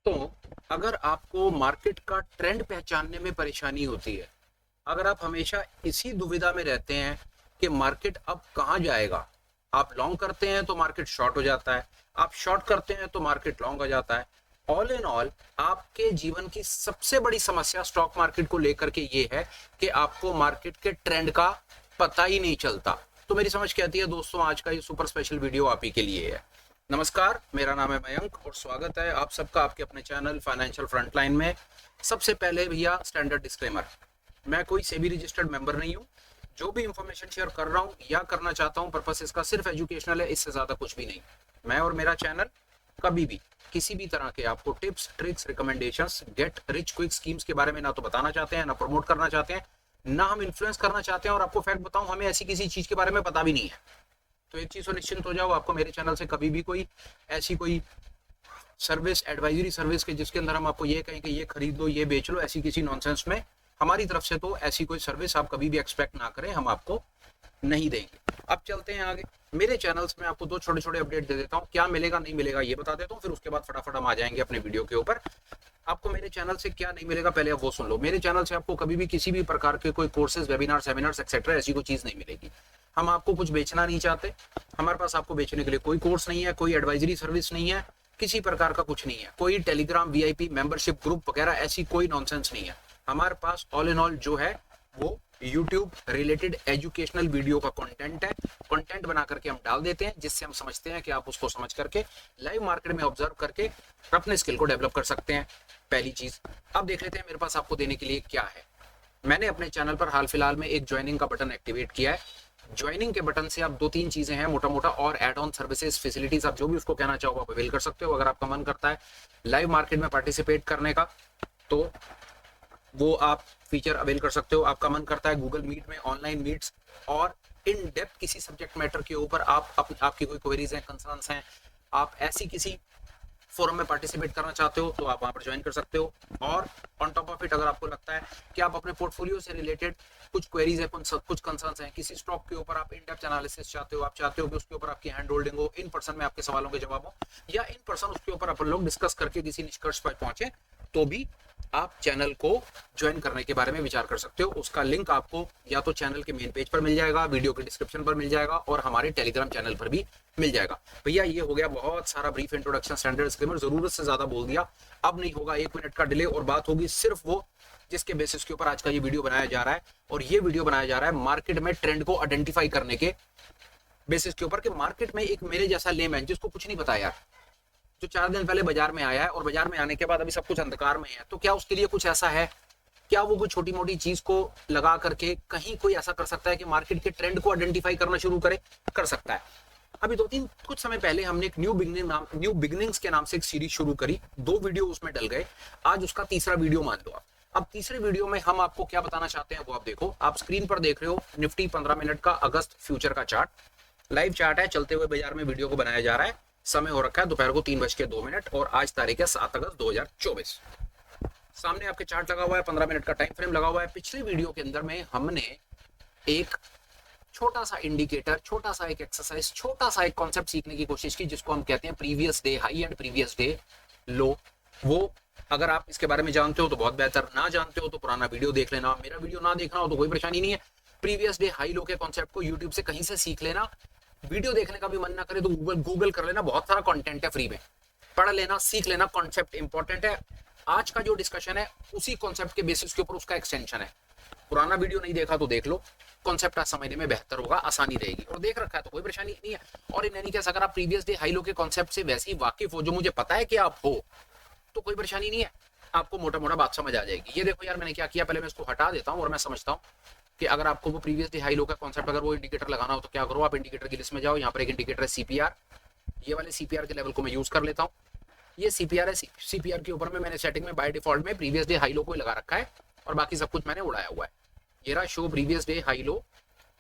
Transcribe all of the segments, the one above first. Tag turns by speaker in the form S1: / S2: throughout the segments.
S1: दोस्तों, अगर आपको मार्केट का ट्रेंड पहचानने में परेशानी होती है, अगर आप हमेशा इसी दुविधा में रहते हैं कि मार्केट अब कहाँ जाएगा, आप लॉन्ग करते हैं तो मार्केट शॉर्ट हो जाता है, आप शॉर्ट करते हैं तो मार्केट लॉन्ग हो जाता है। ऑल इन ऑल आपके जीवन की सबसे बड़ी समस्या स्टॉक मार्केट को लेकर के ये है कि आपको मार्केट के ट्रेंड का पता ही नहीं चलता। तो मेरी समझ कहती है दोस्तों, आज का ये सुपर स्पेशल वीडियो आप ही के लिए है। नमस्कार, मेरा नाम है मयंक और स्वागत है आप सबका आपके अपने चैनल फाइनेंशियल फ्रंटलाइन में। सबसे पहले भैया स्टैंडर्ड डिस्क्लेमर, मैं कोई सेबी रजिस्टर्ड मेंबर नहीं हूँ। जो भी इंफॉर्मेशन शेयर कर रहा हूँ या करना चाहता हूँ, पर्पस इसका सिर्फ एजुकेशनल है, इससे ज्यादा कुछ भी नहीं। मैं और मेरा चैनल कभी भी किसी भी तरह के आपको tips tricks recommendations get rich quick schemes के बारे में ना तो बताना चाहते हैं, ना प्रमोट करना चाहते हैं, ना हम इन्फ्लुएंस करना चाहते हैं। और आपको फैक्ट बताऊं, हमें ऐसी किसी चीज के बारे में पता भी नहीं है। तो एक चीज तो निश्चिंत हो जाओ, आपको मेरे चैनल से कभी भी कोई ऐसी कोई सर्विस एडवाइजरी सर्विस के जिसके अंदर हम आपको ये कहें कि ये खरीद लो ये बेच लो, ऐसी किसी नॉनसेंस में हमारी तरफ से तो ऐसी कोई सर्विस आप कभी भी एक्सपेक्ट ना करें, हम आपको नहीं देंगे। अब चलते हैं आगे। मेरे चैनल्स में आपको दो छोटे छोटे अपडेट दे देता हूँ, क्या मिलेगा नहीं मिलेगा ये बता देता हूँ, फिर उसके बाद फटाफट हम आ जाएंगे अपने वीडियो के ऊपर। आपको मेरे चैनल से क्या नहीं मिलेगा पहले आप वो सुन लो। मेरे चैनल से आपको कभी भी किसी भी प्रकार के कोई कोर्सेज वेबिनार सेमिनार्स एक्सेट्रा ऐसी कोई चीज नहीं मिलेगी। हम आपको कुछ बेचना नहीं चाहते, हमारे पास आपको बेचने के लिए कोई कोर्स नहीं है, कोई एडवाइजरी सर्विस नहीं है, किसी प्रकार का कुछ नहीं है, कोई टेलीग्राम वीआईपी मेंबरशिप ग्रुप वगैरह ऐसी कोई नॉनसेंस नहीं है। हमारे पास ऑल इन ऑल जो है वो यूट्यूब रिलेटेड एजुकेशनल वीडियो का कंटेंट है। कंटेंट बना करके हम डाल देते हैं जिससे हम समझते हैं कि आप उसको समझ करके लाइव मार्केट में ऑब्जर्व करके अपने स्किल को डेवलप कर सकते हैं। पहली चीज। अब देख लेते हैं मेरे पास आपको देने के लिए क्या है। मैंने अपने चैनल पर हाल फिलहाल में एक ज्वाइनिंग का बटन एक्टिवेट किया है। ज्वाइनिंग के बटन से आप दो तीन चीजें हैं मोटा मोटा, और एड ऑन सर्विसेज फैसिलिटीज आप जो भी उसको कहना चाहो आप अवेल कर सकते हो। अगर आपका मन करता है लाइव मार्केट में पार्टिसिपेट करने का तो वो आप फीचर अवेल कर सकते हो। आपका मन करता है गूगल मीट में ऑनलाइन मीट्स और इन डेप्थ किसी सब्जेक्ट मैटर के ऊपर आपकी कोई क्वेरीज हैं, कंसर्न्स हैं, आप ऐसी किसी फोरम में पार्टिसिपेट करना चाहते हो तो आप वहां पर ज्वाइन कर सकते हो। और ऑन टॉप ऑफ इट, अगर आपको लगता है कि आप अपने पोर्टफोलियो से रिलेटेड कुछ क्वेरीज है, कुछ कंसर्न्स हैं, किसी स्टॉक के ऊपर आप इन डेप्थ एनालिसिस चाहते हो, आप चाहते हो कि उसके ऊपर आपकी हैंड होल्डिंग हो, इन पर्सन में आपके सवालों के जवाब हो, या इन पर्सन उसके ऊपर अपन लोग डिस्कस करके किसी निष्कर्ष पर पहुंचे, तो भी आप चैनल को ज्वाइन करने के बारे में विचार कर सकते हो। उसका लिंक आपको या तो चैनल के मेन पेज पर मिल जाएगा, वीडियो के डिस्क्रिप्शन पर मिल जाएगा, और हमारे टेलीग्राम चैनल पर भी मिल जाएगा। भैया ये हो गया बहुत सारा ब्रीफ इंट्रोडक्शन, स्टैंडर्ड डिस्क्लेमर, जरूरत से ज्यादा बोल दिया। अब नहीं होगा 1 मिनट का डिले, और बात होगी सिर्फ वो जिसके बेसिस के ऊपर आज का ये वीडियो बनाया जा रहा है। और ये वीडियो बनाया जा रहा है मार्केट में ट्रेंड को आइडेंटिफाई करने के बेसिस के ऊपर, कि मार्केट में एक मेरे जैसा लेमैन जिसको कुछ नहीं पता यार, जो 4 दिन पहले बाजार में आया है और बाजार में आने के बाद अभी सब कुछ अंधकार में है, तो क्या उसके लिए कुछ ऐसा है, क्या वो कोई छोटी मोटी चीज को लगा करके कहीं कोई ऐसा कर सकता है कि मार्केट के ट्रेंड को आइडेंटिफाई करना शुरू करे? कर सकता है। अभी कुछ समय पहले हमने एक न्यू बिगनिंग्स के नाम से एक सीरीज शुरू करी, 2 वीडियो उसमें डल गए, आज उसका तीसरा वीडियो मान लो आप। अब तीसरे वीडियो में हम आपको क्या बताना चाहते हैं वो आप देखो। आप स्क्रीन पर देख रहे हो निफ्टी 15 मिनट का अगस्त फ्यूचर का चार्ट, लाइव चार्ट है, चलते हुए बाजार में वीडियो को बनाया जा रहा है। समय हो रखा है दोपहर को 3:02 और आज तारीख है 7 अगस्त 2024। सामने आपके चार्ट लगा हुआ है, 15 मिनट का टाइम फ्रेम लगा हुआ है। पिछले वीडियो के अंदर में हमने एक छोटा सा इंडिकेटर, छोटा सा एक एक्सरसाइज, छोटा सा एक कॉन्सेप्ट सीखने की कोशिश की, जिसको हम कहते हैं previous day high and previous day लो। वो अगर आप इसके बारे में जानते हो तो बहुत बेहतर, ना जानते हो तो पुराना वीडियो देख लेना, मेरा वीडियो ना देखना हो तो कोई परेशानी नहीं है। प्रीवियस डे हाई लो के कॉन्सेप्ट को यूट्यूब से कहीं से सीख लेना। वीडियो देखने का भी मन ना करे तो गूगल कर लेना, बहुत सारा कंटेंट है फ्री में, पढ़ लेना, सीख लेना। कॉन्सेप्ट इंपॉर्टेंट है। आज का जो डिस्कशन है उसी कॉन्सेप्ट के बेसिस के ऊपर उसका एक्सटेंशन है। पुराना वीडियो नहीं देखा तो देख लो, कॉन्सेप्ट आज समझने में बेहतर होगा, आसानी रहेगी। और देख रखा है तो कोई परेशानी नहीं है। और इन एनी केस अगर आप प्रीवियस डे हाई लो के कॉन्सेप्ट से वैसे ही वाकिफ हो जो मुझे पता है कि आप हो, तो कोई परेशानी नहीं है, आपको मोटा मोटा बात समझ आ जाएगी। ये देखो यार, मैंने क्या किया, पहले मैं इसको हटा देता हूँ और मैं समझता हूँ कि अगर आपको वो प्रीवियस डे हाई लो का कॉन्सेप्ट, अगर वो इंडिकेटर लगाना हो तो क्या करो, आप इंडिकेटर की लिस्ट में जाओ, यहाँ पर एक इंडिकेटर है सीपीआर, ये वाले सीपीआर के लेवल को मैं यूज कर लेता हूँ। ये सीपीआर है, सीपीआर के ऊपर में मैंने सेटिंग में बाय डिफॉल्ट में प्रीवियस डे हाई लो को लगा रखा है, और बाकी सब कुछ मैंने उड़ाया हुआ है। ये रहा show previous day high low,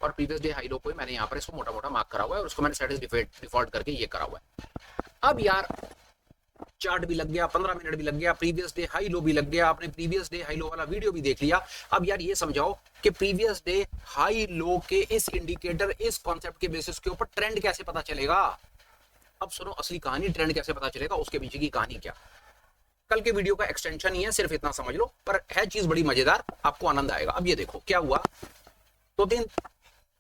S1: और प्रीवियस डे हाई लो को मैंने यहाँ पर इसको मोटा मोटा मार्क करा हुआ है, और उसको मैंने सेटिंग डिफॉल्ट करके ये करा हुआ है। अब यार चार्ट भी लग गया, 15 मिनट भी लग गया, प्रीवियस डे हाई लो भी लग गया, आपने प्रीवियस डे हाई लो वाला वीडियो भी देख लिया। अब यार ये समझाओ कि प्रीवियस डे हाई लो के इस इंडिकेटर, इस कॉन्सेप्ट के बेसिस के ऊपर ट्रेंड कैसे पता चलेगा। अब सुनो असली कहानी, ट्रेंड कैसे पता चलेगा, उसके पीछे की कहानी क्या। कल के वीडियो का एक्सटेंशन ही है, सिर्फ इतना समझ लो, पर है चीज बड़ी मजेदार, आपको आनंद आएगा। अब ये देखो क्या हुआ, तो दिन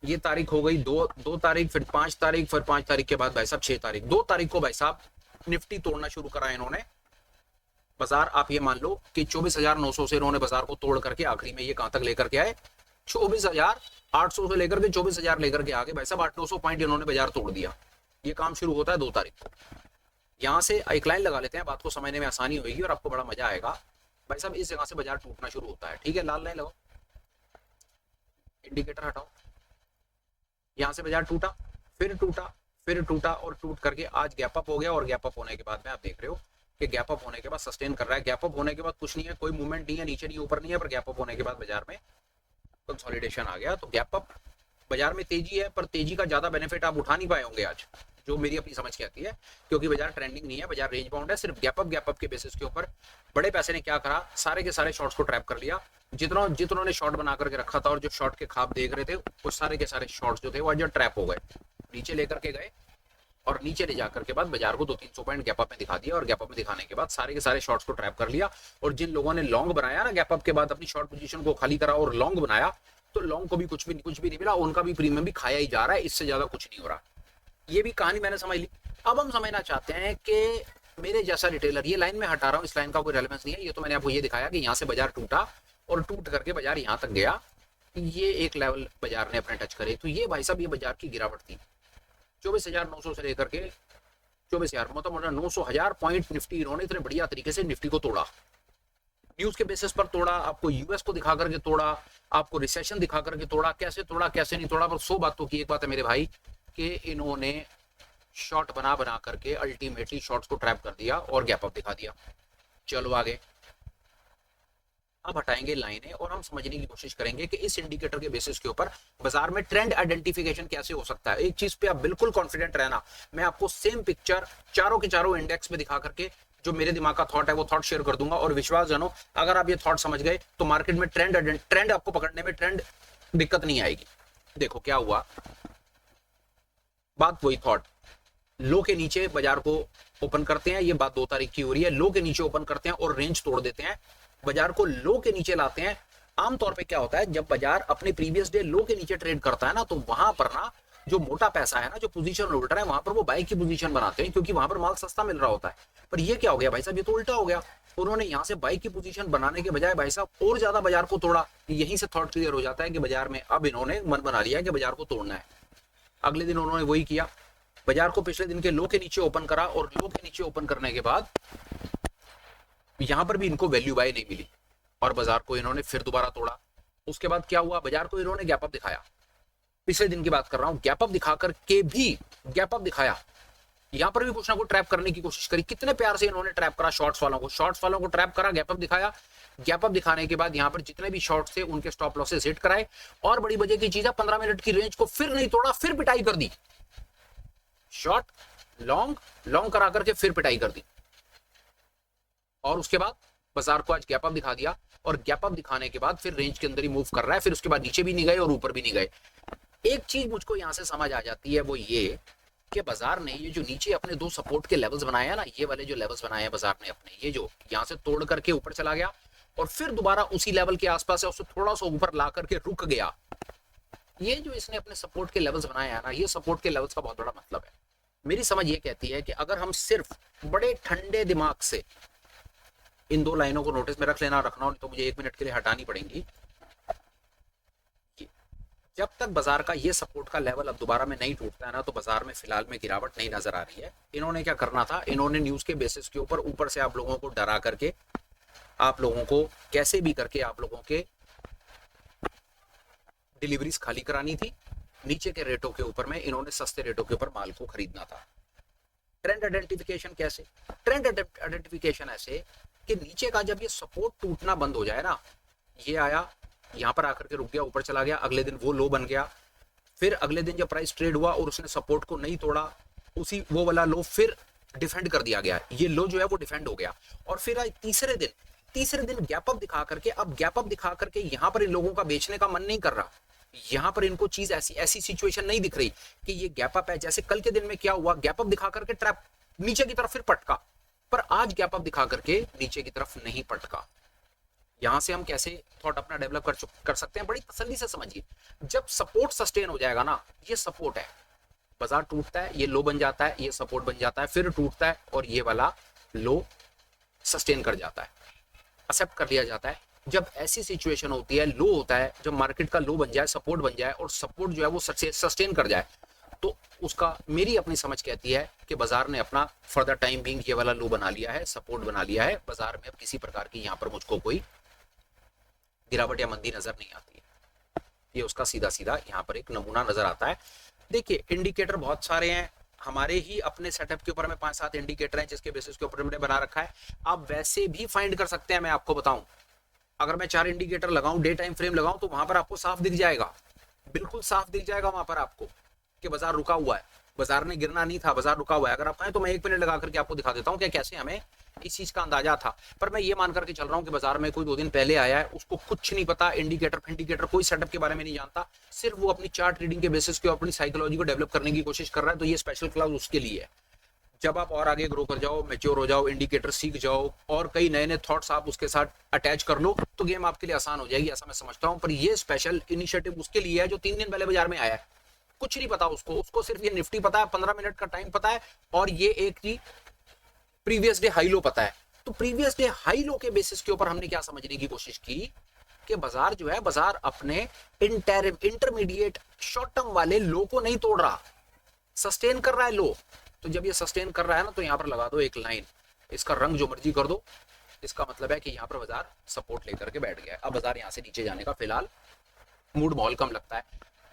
S1: ये तारीख हो गई, दो तारीख, फिर 5 तारीख, फिर 5 तारीख के बाद भाई साहब 6 तारीख, 2 तारीख को भाई साहब निफ्टी तोड़ना शुरू करा इन्होंने बाजार। आप ये मान लो कि 24,900 से इन्होंने बाजार को तोड़ करके आखिरी में ये कहां तक लेकर के आए, 24,800 से लेकर के 24,000 लेकर के आगे भाई साहब 800 पॉइंट इन्होंने बाजार तोड़ दिया। ये काम शुरू होता है 2 तारीख को। यहां से एक लाइन लगा लेते हैं, बात को समझने में आसानी होगी और आपको बड़ा मजा आएगा। भाई साहब इस जगह से बाजार टूटना शुरू होता है, ठीक है, लाल लाइन लगाओ, इंडिकेटर हटाओ। यहां से बाजार टूटा, फिर टूटा, फिर टूटा और टूट करके आज गैप अप हो गया। और गैप अप होने के बाद में आप देख रहे हो कि गैप अप होने के बाद सस्टेन कर रहा है। गैप अप होने के बाद कुछ नहीं है, कोई मूवमेंट नहीं है, नीचे नहीं ऊपर नहीं है, पर गैप अप होने के बाद बाजार में कंसोलिडेशन आ गया। तो गैप अप बाजार में तेजी है, पर तेजी का ज्यादा बेनिफिट आप उठा नहीं पाए होंगे आज, जो मेरी अपनी समझ कहती है, क्योंकि बाजार ट्रेंडिंग नहीं है, बाजार रेंज बाउंड है। सिर्फ गैप अप के बेसिस के ऊपर बड़े पैसे ने क्या करा, सारे के सारे शॉर्ट्स को ट्रैप कर लिया। जितनों ने शॉर्ट बना करके रखा था और जो शॉर्ट के खाब देख रहे थे, वो सारे के सारे शॉर्ट्स जो थे वो आज ट्रैप हो गए, नीचे लेकर के गए और नीचे ले जाकर के बाद बाजार को 200-300 पॉइंट गैप अप में दिखा दिया। और गैप अप में दिखाने के बाद सारे के सारे शॉर्ट्स को ट्रैप कर लिया। और जिन लोगों ने लॉन्ग बनाया ना गैप अप के बाद, अपनी शॉर्ट पोजीशन को खाली करा और लॉन्ग बनाया, तो लॉन्ग को भी कुछ भी नहीं मिला, उनका भी प्रीमियम भी खाया ही जा रहा है, इससे ज्यादा कुछ नहीं हो रहा। ये भी कहानी मैंने समझ ली। अब हम समझना चाहते हैं कि मेरे जैसा रिटेलर, ये लाइन में हटा रहा हूँ, इस लाइन का कोई रेलेवेंस नहीं है, ये तो मैंने आपको ये दिखाया कि यहाँ से बाजार टूटा और टूट करके बाजार यहाँ तक गया, ये एक लेवल बाजार ने अपने टच करे। तो ये भाई साहब ये बाजार की गिरावट थी 24,900 से लेकर के 24,000, मतलब 900,000 पॉइंट निफ्टी इन्होंने इतने बढ़िया तरीके से निफ्टी को तोड़ा। न्यूज के बेसिस पर तोड़ा, आपको यूएस को दिखा करके तोड़ा, आपको रिसेशन दिखा करके तोड़ा, कैसे तोड़ा कैसे नहीं तोड़ा। पर 100 बातों की एक बात है मेरे भाई कि इन्होंने शॉर्ट बना करके अल्टीमेटली शॉर्ट्स को ट्रैप कर दिया और गैप अप दिखा दिया। चलो आगे, अब हटाएंगे लाइनें और हम समझने की कोशिश करेंगे कि इस इंडिकेटर के बेसिस के ऊपर बाजार में ट्रेंड आइडेंटिफिकेशन कैसे हो सकता है। एक चीज पे आप बिल्कुल कॉन्फिडेंट रहना, मैं आपको सेम पिक्चर चारों के चारों इंडेक्स में दिखा करके जो मेरे दिमाग का थॉट है वो थॉट शेयर कर दूंगा। और विश्वास जानो, अगर आप ये थॉट समझ गए तो मार्केट में ट्रेंड आपको पकड़ने में दिक्कत नहीं आएगी। देखो क्या हुआ, बात वही थॉट, लो के नीचे बाजार को ओपन करते हैं, ये बात 2 तारीख की हो रही है, लो के नीचे ओपन करते हैं और रेंज तोड़ देते हैं, बाजार को लो के नीचे लाते हैं। आमतौर पे क्या होता है, जब बाजार अपने प्रीवियस डे लो के नीचे ट्रेड करता है ना, तो वहां पर ना जो मोटा पैसा है ना, जो पोजीशन होल्डर है, वहां पर वो बाई की पोजीशन बनाते हैं, क्योंकि वहां पर माल सस्ता मिल रहा होता है। पर ये क्या हो गया भाई साहब, ये तो उल्टा हो गया। उन्होंने यहाँ से बाई की पोजीशन बनाने के बजाय भाई साहब और ज्यादा बाजार को तोड़ा। यहीं से थॉट क्लियर हो जाता है कि बाजार में अब इन्होंने मन बना लिया कि बाजार को तोड़ना है। अगले दिन उन्होंने वही किया, बाजार को पिछले दिन के लो के नीचे ओपन करा और लो के नीचे ओपन करने के बाद यहां पर भी इनको वैल्यू बाय नहीं मिली और बाजार को इन्होंने फिर दोबारा तोड़ा। उसके बाद क्या हुआ, बाजार को इन्होंने गैप अप दिखाया, पिछले दिन की बात कर रहा हूं, गैप अप दिखाकर के भी गैप अप दिखाया, यहां पर भी कुछ ना कुछ ट्रैप करने की कोशिश करी। कितने प्यार से इन्होंने ट्रैप करा शॉर्ट्स वालों को ट्रैप करा, गैप अप दिखाया, गैप अप दिखाने के बाद यहां पर जितने भी शॉर्ट्स थे उनके स्टॉप लॉसेस हिट कराए। और बड़ी वजह की चीज है, 15 मिनट की रेंज को फिर नहीं तोड़ा, फिर पिटाई कर दी, शॉर्ट लॉन्ग करा करके फिर पिटाई कर दी। और उसके बाद बाजार को आज गैप अप दिखा दिया और गैप अप दिखाने के बाद फिर रेंज के अंदर ही मूव कर रहा है, फिर उसके बाद नीचे भी नहीं गए और ऊपर भी नहीं गए। एक चीज मुझको यहां से समझ आ जाती है, वो ये कि बाजार ने ये जो नीचे अपने 2 सपोर्ट के लेवल्स बनाए हैं ना, ये वाले जो लेवल्स बनाए हैं बाजार ने अपने, ये जो यहां से तोड़ करके ऊपर चला गया और फिर दोबारा उसी लेवल के आसपास है, उससे थोड़ा सा ऊपर ला करके रुक गया। ये जो इसने अपने सपोर्ट के लेवल्स बनाए हैं ना, ये सपोर्ट के लेवल्स का बहुत बड़ा मतलब है। मेरी समझ ये कहती है कि अगर हम सिर्फ बड़े ठंडे दिमाग से इन 2 लाइनों को नोटिस में रखना हो, तो मुझे 1 मिनट के लिए हटानी पड़ेंगी। जब तक बाजार का ये सपोर्ट का लेवल अब दोबारा में नहीं टूटता है ना, तो बाजार में फिलहाल में गिरावट नहीं नजर आ रही है। इन्होंने क्या करना था, इन्होंने न्यूज के बेसिस के ऊपर से आप लोगों को डरा करके, आप लोगों को कैसे भी करके आप लोगों के डिलीवरीज खाली करानी थी। नीचे के रेटों के ऊपर में इन्होंने सस्ते रेटों के ऊपर माल को खरीदना था। ट्रेंड आइडेंटिफिकेशन कैसे, ट्रेंड आइडेंटिफिकेशन ऐसे कि नीचे का जब ये सपोर्ट टूटना बंद हो जाए ना, ये आया यहां पर आकर के रुक गया, ऊपर चला गया, अगले दिन वो लो बन गया, फिर अगले दिन जब प्राइस ट्रेड हुआ और उसने सपोर्ट को नहीं तोड़ा, उसी वो वाला लो फिर डिफेंड कर दिया गया, ये लो जो है वो डिफेंड हो गया। और फिर तीसरे दिन गैप अप दिखा करके, अब गैप अप दिखा करके यहां पर इन लोगों का बेचने का मन नहीं कर रहा, यहां पर इनको चीज ऐसी सिचुएशन नहीं दिख रही कि ये गैप अप है। जैसे कल के दिन में क्या हुआ, गैप अप दिखा करके ट्रैप नीचे की तरफ फिर पटका, पर आज गैप अप दिखा करके नीचे की तरफ नहीं पटका। यहां से हम कैसे थॉट अपना डेवलप कर सकते हैं, बड़ी तसल्ली से समझिए। जब सपोर्ट सस्टेन हो जाएगा ना, ये सपोर्ट है, बाजार टूटता है, ये लो बन जाता है, ये सपोर्ट बन जाता है, फिर टूटता है और ये वाला लो सस्टेन कर जाता है, एक्सेप्ट कर लिया जाता है। जब ऐसी सिचुएशन होती है, लो होता है, जब मार्केट का लो बन जाए, सपोर्ट बन जाए और सपोर्ट जो है वो सस्टेन कर जाए, तो उसका मेरी अपनी समझ कहती है कि बाजार ने अपना फॉर द टाइम बीइंग ये वाला लो बना लिया है, सपोर्ट बना लिया है। बाजार में अब किसी प्रकार की यहाँ पर मुझको कोई गिरावट या मंदी नजर नहीं आती है। ये उसका सीधा सीधा यहाँ पर एक नमूना नजर आता है। देखिए इंडिकेटर बहुत सारे हैं, हमारे ही अपने सेटअप के ऊपर में 5-7 इंडिकेटर हैं जिसके बेसिस के ऊपर हमने बना रखा है। आप वैसे भी फाइंड कर सकते हैं। मैं आपको बताऊं, अगर मैं 4 इंडिकेटर लगाऊं, डे टाइम फ्रेम लगाऊं, तो वहां पर आपको साफ दिख जाएगा, बिल्कुल साफ दिख जाएगा वहां पर आपको कि बाजार रुका हुआ है, बाजार ने गिरना नहीं था, बाजार रुका हुआ है। अगर आप कहें तो मैं 1 मिनट लगा करके आपको दिखा देता हूं कि कैसे हमें इस चीज का अंदाजा था। पर मैं ये मान करके चल रहा हूं कि बाजार में कोई 2 दिन पहले आया है, उसको कुछ नहीं पता, इंडिकेटर कोई सेटअप के बारे में नहीं जानता, सिर्फ वो अपनी चार्ट रीडिंग के बेसिस के अपनी साइकोलॉजी को डेवलप करने की कोशिश कर रहा है, तो ये स्पेशल क्लास उसके लिए है। जब आप और आगे ग्रो कर जाओ, मैच्योर हो जाओ, इंडिकेटर सीख जाओ और कई नए नए थॉट्स आप उसके साथ अटैच कर लो, तो गेम आपके लिए आसान हो जाएगी, ऐसा मैं समझता हूं। पर ये स्पेशल इनिशिएटिव उसके लिए है जो 3 दिन पहले बाजार में आया है, कुछ नहीं पता उसको सिर्फ ये निफ्टी पता है, 15 मिनट का टाइम पता है और ये एक ही प्रीवियस डे हाई लो पता है। तो प्रीवियस डे हाई लो के बेसिस के ऊपर हमने क्या समझने की कोशिश की कि बाजार जो है, बाजार अपने इंटरमीडिएट शॉर्ट टर्म वाले लो को नहीं तोड़ रहा, सस्टेन कर रहा है लो। तो जब ये सस्टेन कर रहा है ना, तो यहां पर लगा दो एक लाइन, इसका रंग जो मर्जी कर दो, इसका मतलब है कि यहां पर बाजार सपोर्ट लेकर के बैठ गया है। अब बाजार यहां से नीचे जाने का फिलहाल मूड माहौल कम लगता है।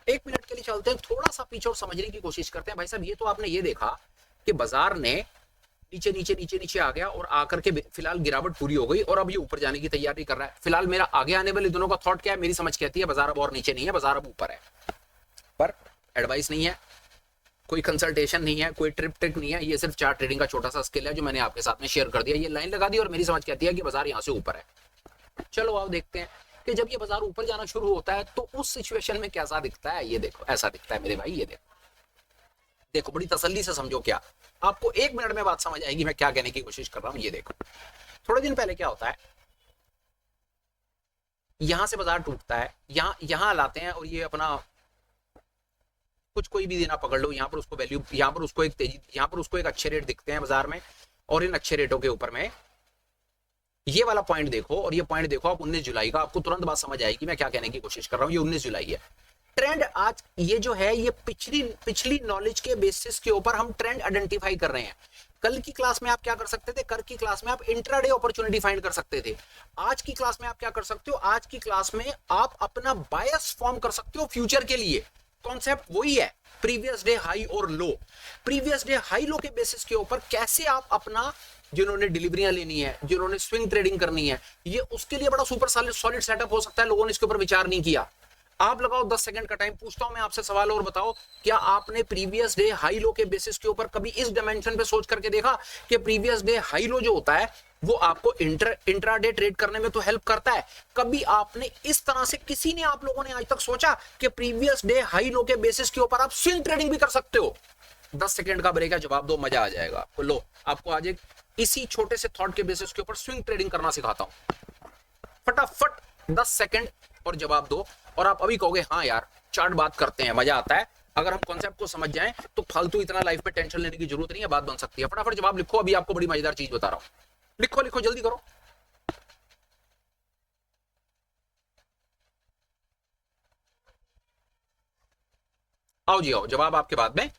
S1: 1 मिनट के लिए चलते हैं, थोड़ा सा पीछे और समझने की कोशिश करते हैं। भाई साहब, ये तो आपने ये देखा कि बाजार ने नीचे नीचे नीचे नीचे आ गया और आकर के फिलहाल गिरावट पूरी हो गई और अब ये ऊपर जाने की तैयारी कर रहा है। फिलहाल मेरा आगे आने वाले दिनों का थॉट क्या है, मेरी समझ कहती है बाजार अब और नीचे नहीं है, बाजार अब ऊपर है। पर एडवाइस नहीं है, कोई कंसल्टेशन नहीं है, कोई ट्रिक नहीं है, ये सिर्फ चार्ट ट्रेडिंग का छोटा सा स्किल है जो मैंने आपके साथ में शेयर कर दिया। ये लाइन लगा दी और मेरी समझ कहती है कि बाजार यहां से ऊपर है। चलो आप देखते हैं कि जब ये बाजार ऊपर जाना शुरू होता है तो उस सिचुएशन में कैसा दिखता है। ये देखो, ऐसा दिखता है मेरे भाई, ये देखो, देखो बड़ी तसल्ली से समझो, क्या आपको 1 मिनट में बात समझ आएगी मैं क्या कहने की कोशिश कर रहा हूं। ये देखो, थोड़े दिन पहले क्या होता है, यहां से बाजार टूटता है, यहां लाते हैं और ये अपना कुछ कोई भी देना पकड़ लो, यहां पर उसको वैल्यू, यहां पर उसको एक तेजी, यहां पर उसको एक अच्छे रेट दिखते हैं बाजार में, और इन अच्छे रेटों के ऊपर में ये वाला पॉइंट देखो और ये पॉइंट देखो आप 19 जुलाई का, आपको तुरंत बात समझ आएगी मैं क्या कहने की कोशिश कर रहा हूं। ये 19 जुलाई है। ट्रेंड आज ये जो है, ये पिछली नॉलेज के बेसिस के ऊपर हम ट्रेंड आइडेंटिफाई कर रहे हैं। कल की क्लास में आप क्या कर सकते थे, कल की क्लास में आप इंट्राडे अपॉर्चुनिटी फाइंड कर सकते थे। आज की क्लास में आप क्या कर सकते हो, आज की क्लास में आप अपना बायस फॉर्म कर सकते हो फ्यूचर के लिए। कॉन्सेप्ट वही है, प्रीवियस डे हाई और लो। प्रीवियस डे हाई लो के बेसिस के ऊपर कैसे आप अपना, जिन्होंने डिलीवरियां लेनी है, जिन्होंने स्विंग ट्रेडिंग करनी है, ये उसके लिए बड़ा सुपर सॉलिड सेटअप हो सकता है। लोगों ने इसके ऊपर विचार नहीं किया। आप लगाओ 10 सेकंड का टाइम, पूछता हूं मैं आपसे सवाल और बताओ, क्या आपने प्रीवियस डे हाई लो के बेसिस के ऊपर कभी इस डायमेंशन पे सोच करके देखा कि प्रीवियस डे हाई लो जो होता है वो आपको इंट्राडे ट्रेड करने में तो हेल्प करता है। कभी आपने इस तरह से, किसी ने, आप लोगों ने आज तक सोचा कि प्रीवियस डे हाई लो के बेसिस के ऊपर आप स्विंग ट्रेडिंग भी कर सकते हो? 10 सेकंड का ब्रेक है, जवाब दो, मजा आ जाएगा। लो, आपको आज एक इसी छोटे से थॉट के बेसिस के ऊपर स्विंग ट्रेडिंग करना सिखाता हूं। फटाफट 10 सेकंड और जवाब दो। और आप अभी कहोगे हाँ यार, चार्ट बात करते हैं, मजा आता है। अगर हम कॉन्सेप्ट को समझ जाएं तो फालतू इतना लाइफ में टेंशन लेने की जरूरत नहीं है, बात बन सकती है। फटाफट जवाब लिखो, अभी आपको बड़ी मजेदार चीज बता रहा हूं। लिखो लिखो, जल्दी करो। आओ जी आओ, जवाब आपके बाद में,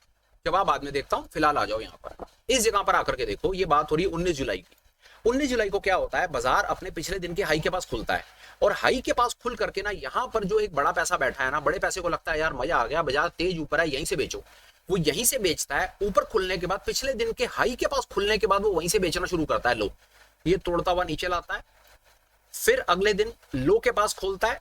S1: जवाब बाद में देखता हूं, फिलहाल आ जाओ यहां पर। इस जगह पर आकर के देखो, ये बात हो रही है 19 जुलाई की। 19 जुलाई को क्या होता है, बाजार अपने पिछले दिन के हाई के पास खुलता है और हाई के पास खुल करके ना, यहां पर जो एक बड़ा पैसा बैठा है ना, बड़े पैसे को लगता है यार मजा आ गया, बाजार तेज ऊपर है, यहीं से बेचो। वो यहीं से बेचता है। ऊपर खुलने के बाद, पिछले दिन के हाई के पास खुलने के बाद वो वहीं से बेचना शुरू करता है। लो, ये तोड़ता हुआ नीचे लाता है, फिर अगले दिन लो के पास खोलता है।